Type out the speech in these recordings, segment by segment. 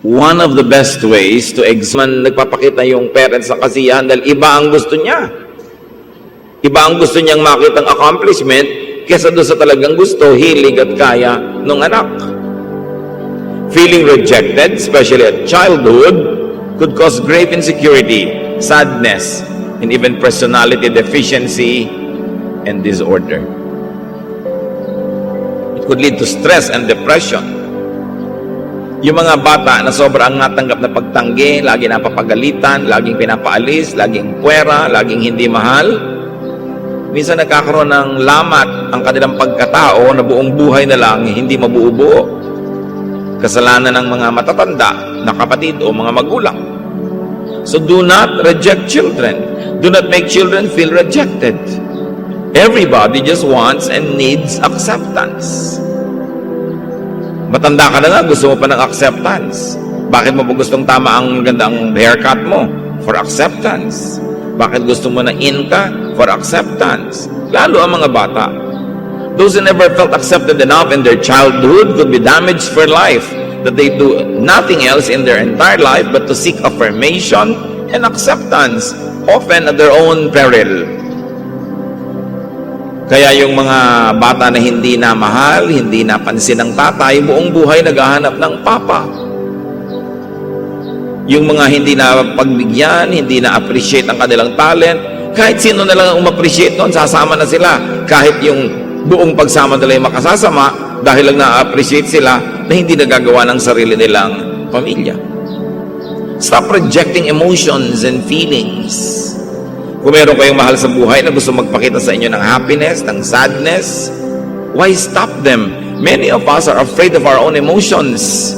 One of the best ways to examine, nagpapakita yung parents ng kasiyahan dahil iba ang gusto niya. Iba ang gusto niyang makitang accomplishment kesa doon sa talagang gusto, hilig at kaya ng anak. Feeling rejected, especially at childhood, could cause grave insecurity, sadness, and even personality deficiency and disorder. It could lead to stress and depression. Yung mga bata na sobrang natanggap na pagtanggi, lagi napapagalitan, laging pinapaalis, laging puwera, laging hindi mahal, minsan nagkakaroon ng lamat ang kanilang pagkatao na buong buhay na lang hindi mabuo-buo. Kasalanan ng mga matatanda na kapatid o mga magulang. So do not reject children. Do not make children feel rejected. Everybody just wants and needs acceptance. Matanda ka na nga, gusto mo pa ng acceptance. Bakit mo pa gustong tama ang gandang haircut mo? For acceptance. Bakit gusto mo na in ka? For acceptance. Lalo ang mga bata. Those who never felt accepted enough in their childhood could be damaged for life, that they do nothing else in their entire life but to seek affirmation and acceptance, often at their own peril. Kaya yung mga bata na hindi na mahal, hindi napansin ng tatay, buong buhay naghahanap ng papa. Yung mga hindi na pagbigyan, hindi na appreciate ang kanilang talent, kahit sino na lang ang ma-appreciate doon, sasama na sila. Kahit yung buong pagsama nila yung makasasama, dahil lang na-appreciate sila na hindi nagagawa ng sarili nilang pamilya. Stop rejecting emotions and feelings. Kung meron kayong mahal sa buhay na gusto magpakita sa inyo ng happiness, ng sadness, why stop them? Many of us are afraid of our own emotions.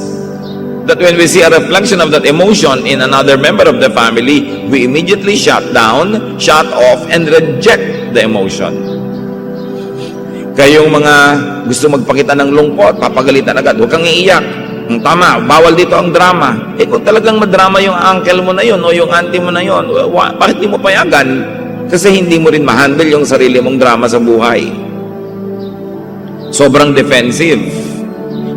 That when we see a reflection of that emotion in another member of the family, we immediately shut down, shut off, and reject the emotion. Kayong mga gusto magpakita ng lungkot, papagalitan agad, huwag kang iiyak. Tama, bawal dito ang drama. Kung talagang madrama yung uncle mo na yun o yung auntie mo na yun, bakit di mo payagan? Kasi hindi mo rin ma-handle yung sarili mong drama sa buhay. Sobrang defensive.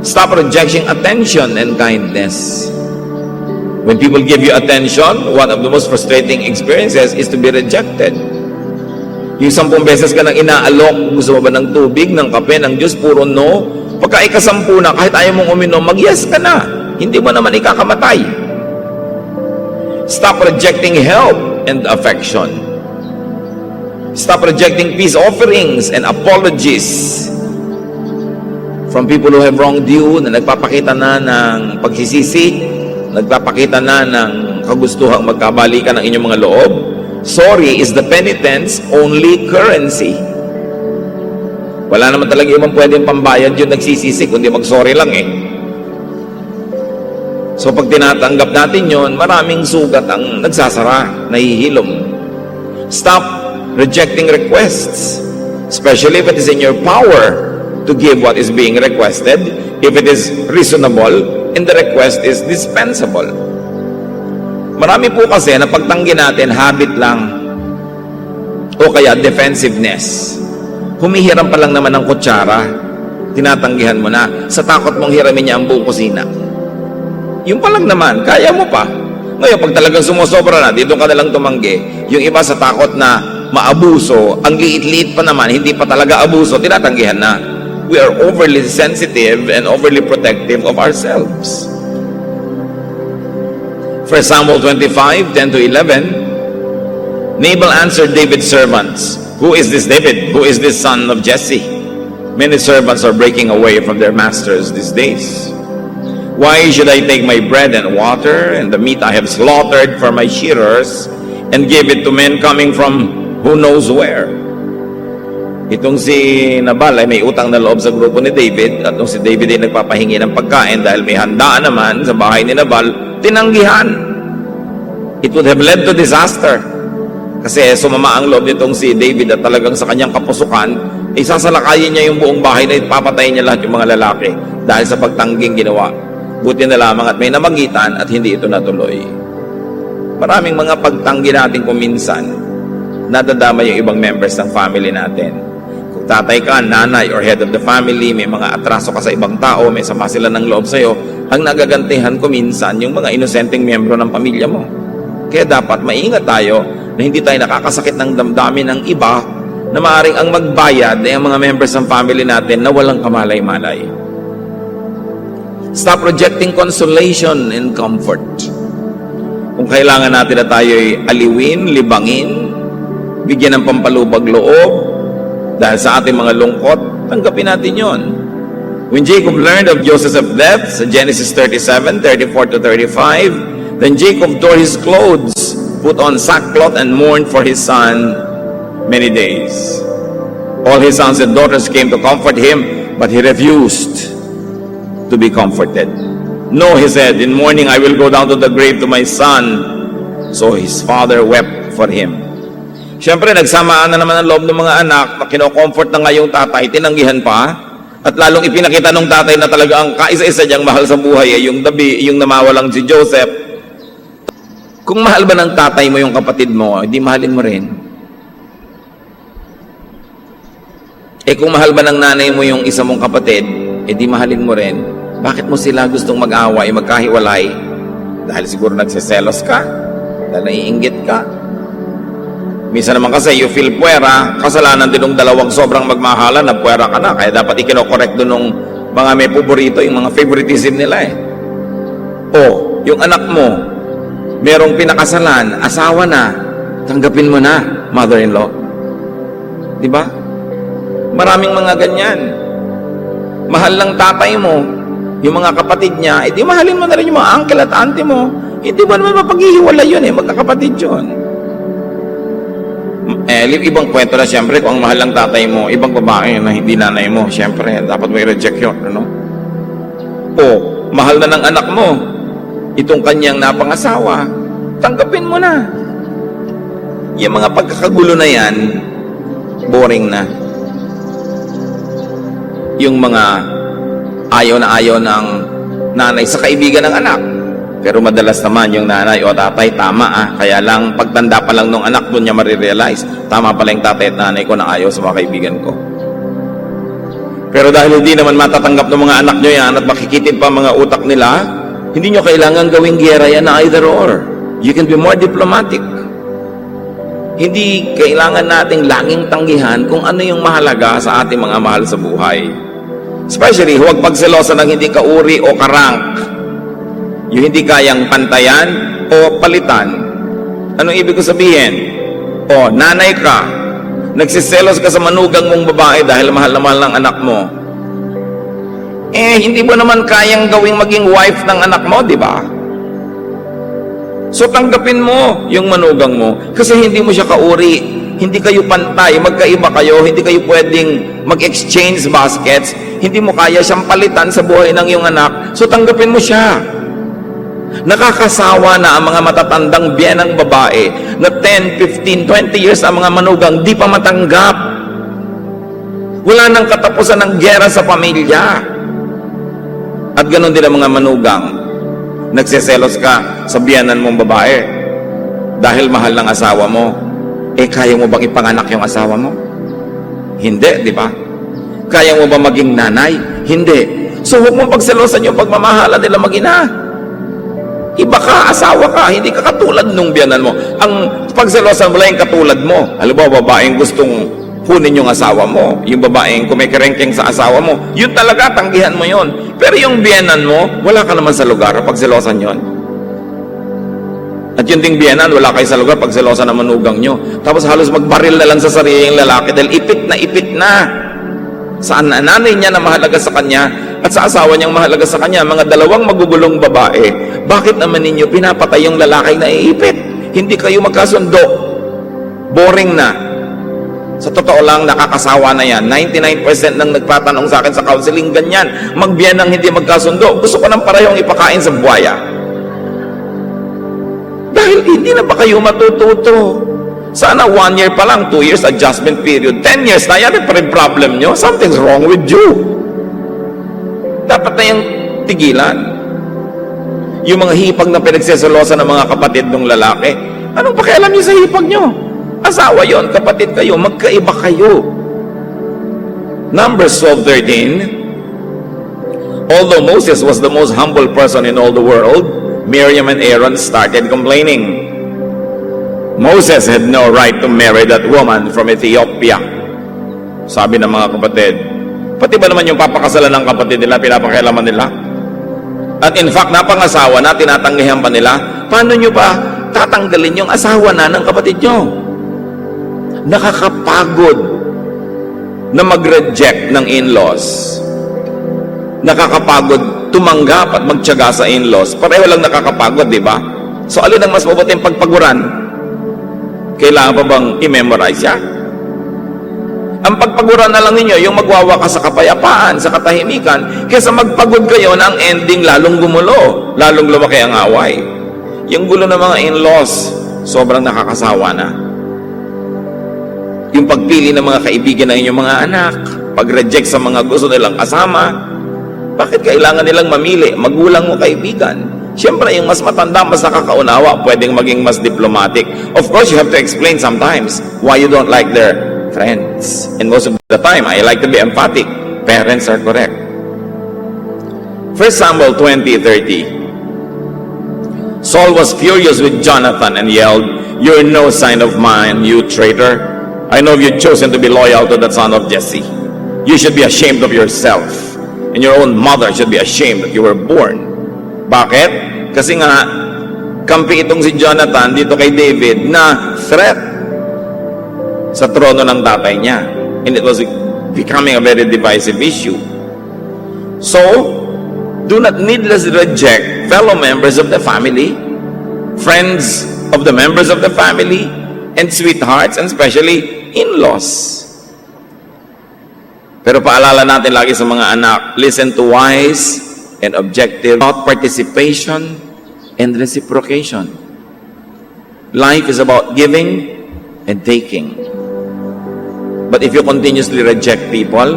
Stop rejecting attention and kindness. When people give you attention, one of the most frustrating experiences is to be rejected. Yung 10 beses ka nang inaalok, gusto mo ba ng tubig, ng kape, ng juice, puro no. Pagka ika-10 na, kahit ayaw mong uminom, mag-yes ka na. Hindi mo naman ikakamatay. Stop rejecting help and affection. Stop rejecting peace offerings and apologies from people who have wronged you, na nagpapakita na ng pagsisisi, nagpapakita na ng kagustuhang magkabalikan ng inyong mga loob. Sorry is the penitent's only currency. Wala naman talaga ibang pwedeng pambayad yung nagsisisi, kundi mag-sorry lang eh. So pag tinatanggap natin yon, maraming sugat ang nagsasara, nahihilom. Stop rejecting requests, especially if it is in your power to give what is being requested, if it is reasonable, and the request is dispensable. Marami po kasi na pagtanggi natin, habit lang, o kaya defensiveness. Humihiram pa lang naman ng kutsara, tinatanggihan mo na, sa takot mong hiramin niya ang buong kusina. Yung pa lang naman, kaya mo pa. Ngayon, pag talagang sumusobra na, dito ka nalang tumanggi. Yung iba sa takot na maabuso, ang liit-liit pa naman, hindi pa talaga abuso, tinatanggihan na. We are overly sensitive and overly protective of ourselves. 1 Samuel 25, 10-11, Nabal answered David's servants, "Who is this David? Who is this son of Jesse? Many servants are breaking away from their masters these days. Why should I take my bread and water and the meat I have slaughtered for my shearers and give it to men coming from who knows where?" Itong si Nabal ay may utang na loob sa grupo ni David, at nung si David ay nagpapahingi ng pagkain dahil may handaan naman sa bahay ni Nabal, tinanggihan. It would have led to disaster. Kasi sumama ang loob nitong si David at talagang sa kanyang kapusukan, isasalakayin niya yung buong bahay na ipapatayin niya lahat yung mga lalaki dahil sa pagtangging ginawa. Buti na lamang at may namagitan at hindi ito natuloy. Maraming mga pagtanggi natin kung minsan, nadadama yung ibang members ng family natin. Kung tatay ka, nanay, or head of the family, may mga atraso ka sa ibang tao, may sama sila ng loob sa'yo, ang nagagantihan ko minsan yung mga inosenteng miyembro ng pamilya mo. Kaya dapat maingat tayo na hindi tayo nakakasakit ng damdamin ng iba na maaaring ang magbayad ay ang mga members ng family natin na walang kamalay-malay. Stop rejecting consolation and comfort. Kung kailangan natin na tayo'y aliwin, libangin, bigyan ng pampalubag loob dahil sa ating mga lungkot, tanggapin natin yon. When Jacob learned of Joseph's death, sa Genesis 37, 34 to 35, then Jacob tore his clothes, put on sackcloth, and mourned for his son many days. All his sons and daughters came to comfort him, but he refused to be comforted. No, he said, in mourning I will go down to the grave to my son. So his father wept for him. Siyempre, nagsamaan na naman ang loob ng mga anak na kinocomfort na nga yung tatay, tinanggihan pa. At lalong ipinakita ng tatay na talaga ang kaisa-isa niyang mahal sa buhay ay yung yung namawalang si Joseph. Kung mahal ba ng tatay mo yung kapatid mo, hindi mahalin mo rin. Kung mahal ba ng nanay mo yung isa mong kapatid, di mahalin mo rin. Bakit mo sila gustong mag-away, magkahiwalay? Dahil siguro nagsiselos ka? Dahil naiinggit ka? Minsan naman kasi you feel puwera, kasalanan din ng dalawang sobrang magmahalan na puwera ka na. Kaya dapat ikinokorek doon ng mga may paborito, yung mga favoritism nila yung anak mo, merong pinakasalan, asawa na, tanggapin mo na, mother-in-law. Di ba? Maraming mga ganyan. Mahal lang tatay mo, yung mga kapatid niya, di mahalin mo na rin yung mga uncle at auntie mo. Hindi mo naman mapaghihiwalay yun magkakapatid yun. Ibang kwento na siyempre kung ang mahal lang tatay mo, ibang babae na hindi nanay mo, siyempre dapat may reject yun, mahal na ng anak mo itong kanyang napangasawa, tanggapin mo na. Yung mga pagkakagulo na yan, boring na. Yung mga ayaw na ayaw ng nanay sa kaibigan ng anak. Pero madalas naman yung nanay o tatay, tama kaya lang pagtanda pa lang nung anak, doon niya marirealize, tama pala yung tatay at nanay ko na ayaw sa mga kaibigan ko. Pero dahil hindi naman matatanggap ng mga anak nyo yan at makikitid pa mga utak nila, hindi nyo kailangan gawing giyera yan na either or. You can be more diplomatic. Hindi kailangan nating laging tanggihan kung ano yung mahalaga sa ating mga mahal sa buhay. Especially, huwag pagselosa ng hindi kauri o karank. Yung hindi kayang pantayan o palitan. Anong ibig ko sabihin? Nanay ka, nagsiselos ka sa manugang mong babae dahil mahal na mahal ng anak mo. Hindi mo naman kayang gawing maging wife ng anak mo, di ba? So tanggapin mo yung manugang mo kasi hindi mo siya kauri, hindi kayo pantay, magkaiba kayo, hindi kayo pwedeng mag-exchange baskets, hindi mo kaya siyang palitan sa buhay ng iyong anak, so tanggapin mo siya. Nakakasawa na ang mga matatandang biyenang babae na 10, 15, 20 years ang mga manugang di pa matanggap. Wala nang katapusan ng giyera sa pamilya. At ganoon din ang mga manugang. Nagseselos ka sa biyenan mong babae dahil mahal ng asawa mo. Kaya mo bang ipanganak yung asawa mo? Hindi, di ba? Kaya mo ba maging nanay? Hindi. So huwag mong pagselosan yung pagmamahala nila mag-ina. Iba ka, asawa ka, hindi ka katulad nung biyanan mo. Ang pagselosan mo lang yung katulad mo. Halimbawa, babaeng gustong kunin yung asawa mo, yung babaeng kumikerengkeng sa asawa mo, yun talaga, tanggihan mo yun. Pero yung biyanan mo, wala ka naman sa lugar, pagselosan yun. At yun ding biyanan, wala kayo sa lugar, pagselosan ng manugang nyo. Tapos halos magbaril na lang sa sariling lalaki dahil ipit na. Sa nanay niya na mahalaga sa kanya at sa asawa niyang mahalaga sa kanya, mga dalawang magugulong babae, bakit naman ninyo pinapatay yung lalaki na iipit? Hindi kayo magkasundo. Boring na. Sa totoo lang, nakakasawa na yan. 99% ng nagtatanong sa akin sa counseling, ganyan. Magbiyan ng hindi magkasundo. Gusto ko ng parehong ipakain sa buhaya. Dahil hindi na ba kayo matututo? Sana 1 year pa lang, 2 years adjustment period, 10 years na yan, pa rin problem nyo. Something's wrong with you. Dapat na yung tigilan. Yung mga hipag na pinagseselosa ng mga kapatid ng lalaki, anong pakialam nyo sa hipag nyo? Asawa yon, kapatid kayo, magkaiba kayo. Numbers 12:13. Although Moses was the most humble person in all the world, Miriam and Aaron started complaining. Moses had no right to marry that woman from Ethiopia. Sabi ng mga kapatid, pati ba naman yung papakasalan ng kapatid nila, pinapakialaman nila? At in fact, napangasawa na, tinatanggihan pa nila. Paano nyo ba tatanggalin yung asawa na ng kapatid nyo? Nakakapagod na mag-reject ng in-laws. Nakakapagod tumanggap at magtiyaga sa in-laws. Pareho lang nakakapagod, di ba? So, alin ang mas mabuting pagpaguran? Kailangan pa bang i-memorize siya? Ang pagpaguran na lang ninyo, yung magwawakas sa kapayapaan, sa katahimikan, kaysa magpagod kayo na ang ending lalong gumulo, lalong lumaki ang away. Yung gulo ng mga in-laws, sobrang nakakasawa na. Yung pagpili ng mga kaibigan ng inyong mga anak, pag-reject sa mga gusto nilang kasama, bakit kailangan nilang mamili? Magulang mo kaibigan. Siyempre, yung mas matanda, mas nakakaunawa, pwedeng maging mas diplomatic. Of course, you have to explain sometimes why you don't like their friends. And most of the time, I like to be emphatic. Parents are correct. 1 Samuel 20:30. Saul was furious with Jonathan and yelled, "You're no sign of mine, you traitor. I know you've chosen to be loyal to the son of Jesse. You should be ashamed of yourself. And your own mother should be ashamed that you were born." Bakit? Kasi nga, kampi itong si Jonathan dito kay David na threat sa trono ng tatay niya. And it was becoming a very divisive issue. So, do not needlessly reject fellow members of the family, friends of the members of the family, and sweethearts, and especially in-laws. Pero paalala natin lagi sa mga anak, listen to wise and objective about participation and reciprocation. Life is about giving and taking. But if you continuously reject people,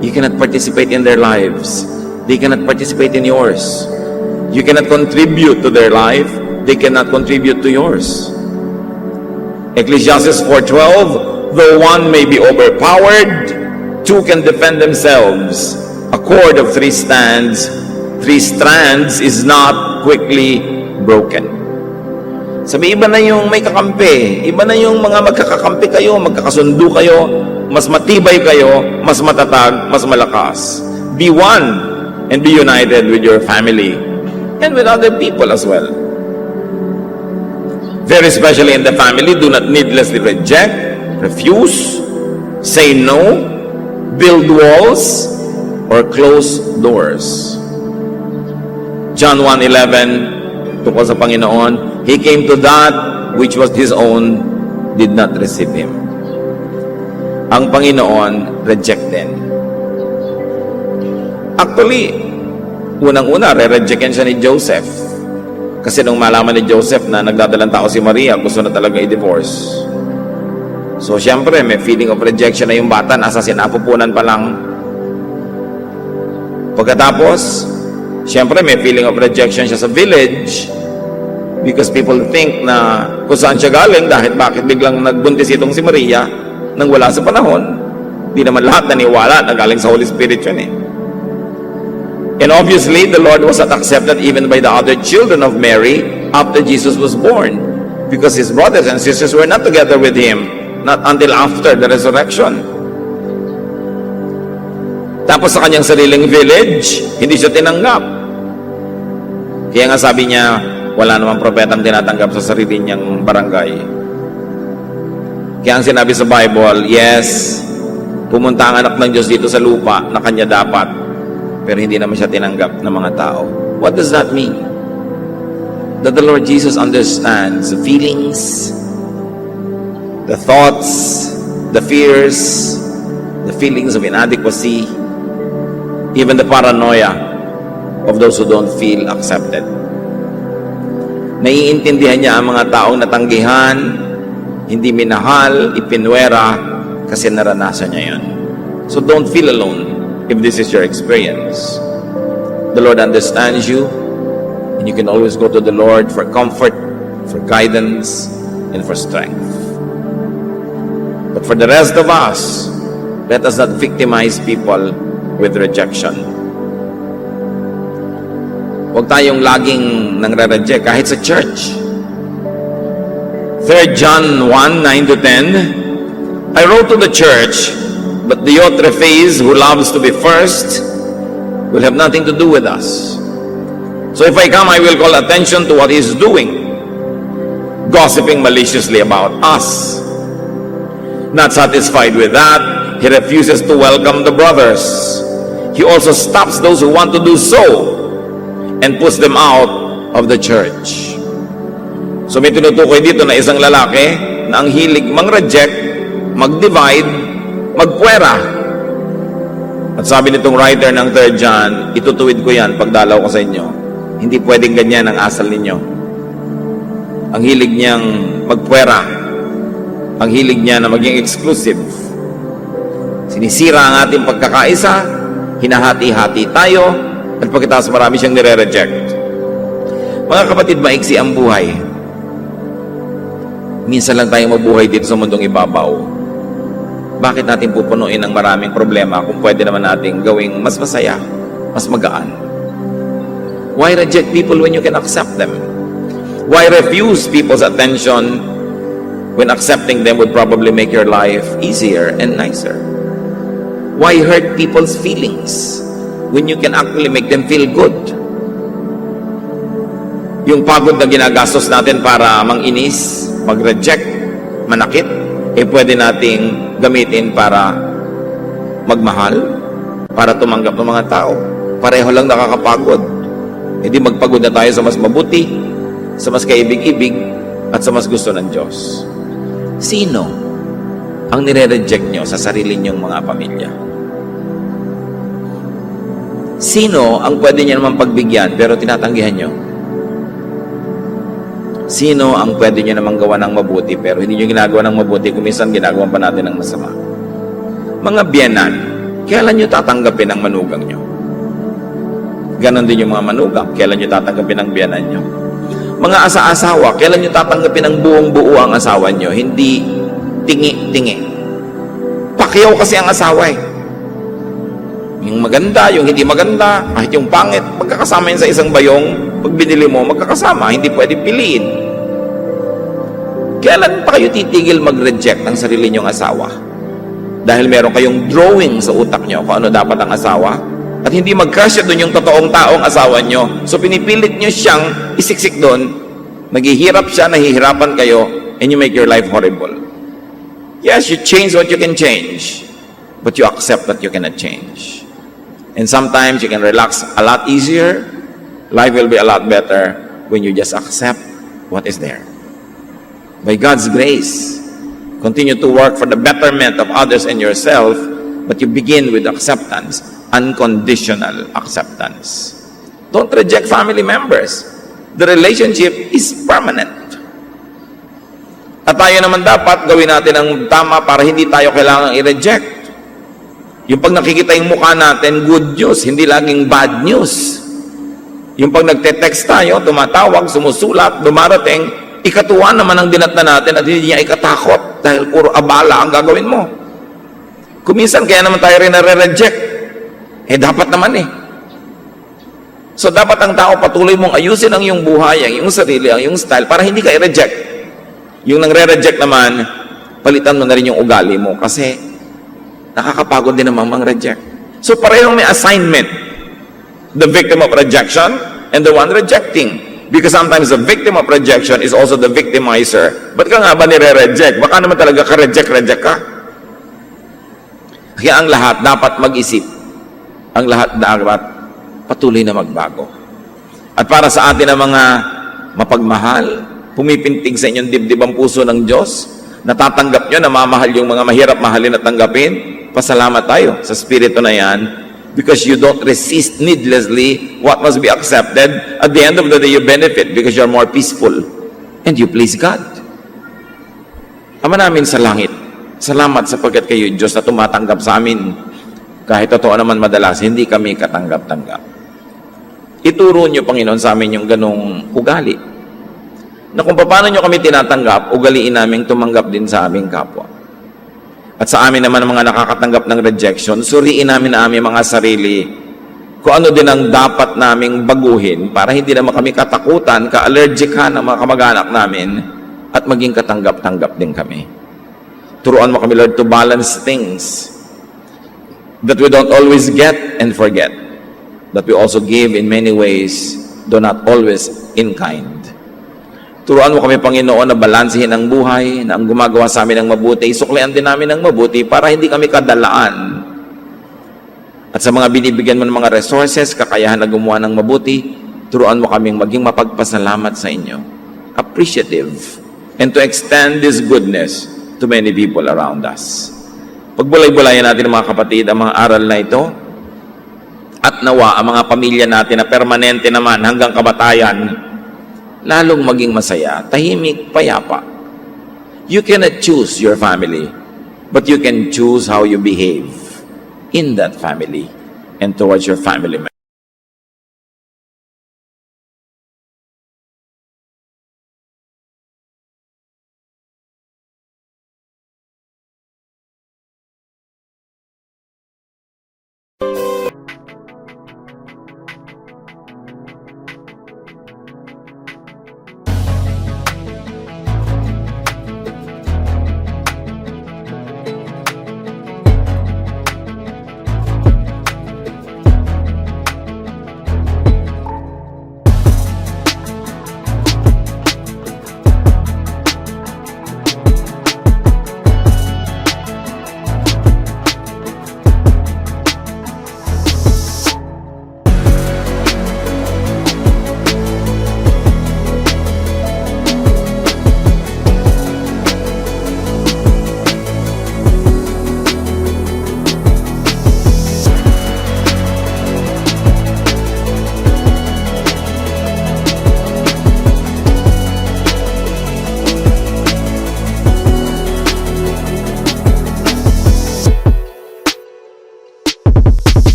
you cannot participate in their lives. They cannot participate in yours. You cannot contribute to their life. They cannot contribute to yours. Ecclesiastes 4:12, though one may be overpowered, two can defend themselves. A cord of three strands is not quickly broken. Sabi, iba na yung may kakampi. Iba na yung mga magkakakampi kayo, magkakasundo kayo, mas matibay kayo, mas matatag, mas malakas. Be one and be united with your family and with other people as well. Very especially in the family, do not needlessly reject, refuse, say no, build walls, or close doors. John 1:11, tungkol sa Panginoon, He came to that which was His own, did not receive Him. Ang Panginoon rejected. Actually, unang-una, re-rejectin siya ni Joseph. Kasi nung malaman ni Joseph na nagdadalang tao si Maria, gusto na talaga i-divorce. So, siyempre, may feeling of rejection na yung bata, nasa sinapupunan pa lang. Pagkatapos, siyempre, may feeling of rejection siya sa village because people think na kung saan siya galing, dahil bakit biglang nagbuntis itong si Maria nang wala sa panahon. Di naman lahat naniwala na galing sa Holy Spirit yun eh. And obviously, the Lord was not accepted even by the other children of Mary after Jesus was born because His brothers and sisters were not together with Him, not until after the resurrection. Tapos sa kanyang sariling village, hindi siya tinanggap. Kaya nga sabi niya, wala namang propetang tinatanggap sa sarili niyang barangay. Kaya ang sinabi sa Bible, yes, pumunta ang anak ng Diyos dito sa lupa na kanya dapat, pero hindi naman siya tinanggap ng mga tao. What does that mean? That the Lord Jesus understands the feelings, the thoughts, the fears, the feelings of inadequacy, even the paranoia of those who don't feel accepted. Naiintindihan niya ang mga taong natanggihan, hindi minahal, ipinwera, kasi naranasan niya yun. So don't feel alone if this is your experience. The Lord understands you, and you can always go to the Lord for comfort, for guidance, and for strength. But for the rest of us, let us not victimize people with rejection. Huwag tayong laging nangre-reject kahit sa church. 3 John 1, 9 to 10, I wrote to the church, but Diotrephes, who loves to be first, will have nothing to do with us. So if I come, I will call attention to what he is doing, gossiping maliciously about us. Not satisfied with that, he refuses to welcome the brothers. He also stops those who want to do so and puts them out of the church. So may tinutukoy dito na isang lalaki na ang hilig mang-reject, mag-divide, magpuwera. At sabi nitong writer ng 3 John, itutuwid ko yan pagdalaw ko sa inyo. Hindi pwedeng ganyan ang asal ninyo. Ang hilig niyang magpuwera, ang hilig niya na maging exclusive. Sinisira ang ating pagkakaisa, hinahati-hati tayo, at pagkatapos marami siyang nire-reject. Mga kapatid, maiksi ang buhay. Minsan lang tayong mabuhay dito sa mundong ibabaw. Bakit natin pupunuin ng maraming problema kung pwede naman natin gawing mas masaya, mas magaan? Why reject people when you can accept them? Why refuse people's attention when accepting them would probably make your life easier and nicer? Why hurt people's feelings when you can actually make them feel good? Yung pagod na ginagastos natin para manginis, mag-reject, manakit, pwede nating gamitin para magmahal, para tumanggap ng mga tao. Pareho lang nakakapagod. Di magpagod na tayo sa mas mabuti, sa mas kaibig-ibig, at sa mas gusto ng Diyos. Sino ang nire-reject nyo sa sarili nyong mga pamilya? Sino ang pwede nyo naman pagbigyan pero tinatanggihan nyo? Sino ang pwede nyo naman gawa ng mabuti pero hindi nyo ginagawa ng mabuti kung minsan ginagawa pa natin ng masama? Mga biyenan, kailan nyo tatanggapin ang manugang nyo? Ganon din yung mga manugang, kailan nyo tatanggapin ang biyenan nyo? Mga asa-asawa, kailan nyo tatanggapin ang buong-buo ang asawa nyo? Hindi tingi-tingi. Pakyaw kasi ang asawa eh. Yung maganda, yung hindi maganda, kahit yung pangit, magkakasama yun sa isang bayong. Pag binili mo, magkakasama, hindi pwede piliin. Kailan pa kayo titigil mag-reject ng sarili nyong asawa? Dahil meron kayong drawing sa utak nyo kung ano dapat ang asawa, at hindi mag-crush doon yung totoong taong asawa nyo. So pinipilit nyo siyang isiksik doon, naghihirap siya, nahihirapan kayo, and you make your life horrible. Yes, you change what you can change, but you accept what you cannot change. And sometimes you can relax a lot easier. Life will be a lot better when you just accept what is there. By God's grace, continue to work for the betterment of others and yourself, but you begin with acceptance, unconditional acceptance. Don't reject family members. The relationship is permanent. At tayo naman dapat gawin natin ang tama para hindi tayo kailangang i-reject. Yung pag nakikita yung mukha natin, good news, hindi laging bad news. Yung pag nagte-text tayo, tumatawag, sumusulat, dumarating, ikatuwa naman ang dinatna natin at hindi niya ikatakot dahil puro abala ang gagawin mo. Kuminsan kaya naman tayo rin nare-reject. Dapat naman eh. So dapat ang tao patuloy mong ayusin ang iyong buhay, ang iyong sarili, ang iyong style para hindi ka i-reject. Yung nang-re-reject naman, palitan mo na rin yung ugali mo kasi nakakapagod din namang mang-reject. So parehong may assignment. The victim of rejection and the one rejecting. Because sometimes the victim of rejection is also the victimizer. Ba't ka nga ba nire-reject? Baka naman talaga ka-reject ka. Kaya ang lahat dapat mag-isip. Ang lahat dapat patuloy na magbago. At para sa atin ang mga mapagmahal, pumipintig sa inyong dibdib ang puso ng Diyos, natatanggap nyo, namamahal yung mga mahirap mahalin at tanggapin, pasalamat tayo sa spirito na yan because you don't resist needlessly what must be accepted. At the end of the day, you benefit because you're more peaceful and you please God. Ama namin sa langit, salamat sapagkat kayo, Diyos, na tumatanggap sa amin. Kahit totoo naman madalas, hindi kami katanggap-tanggap. Ituro nyo, Panginoon, sa amin yung ganong ugali. Na kung paano nyo kami tinatanggap, ugaliin namin tumanggap din sa aming kapwa. At sa amin naman ang mga nakakatanggap ng rejection, suriin namin na aming mga sarili kung ano din ang dapat naming baguhin para hindi naman kami katakutan, ka-allergic ng mga kamag-anak namin, at maging katanggap-tanggap din kami. Turuan mo kami, Lord, to balance things that we don't always get and forget, that we also give in many ways, though not always in kind. Turuan mo kami, Panginoon, na balansehin ang buhay, na ang gumagawa sa amin ng mabuti, suklian din namin ng mabuti para hindi kami kadalaan. At sa mga binibigyan mo ng mga resources, kakayahan na gumawa ng mabuti, turuan mo kaming maging mapagpasalamat sa inyo, appreciative, and to extend this goodness to many people around us. Pagbulay-bulayan natin, mga kapatid, ang mga aral na ito, at nawa ang mga pamilya natin na permanente naman hanggang kamatayan, lalong maging masaya, tahimik, payapa. You cannot choose your family, but you can choose how you behave in that family and towards your family members.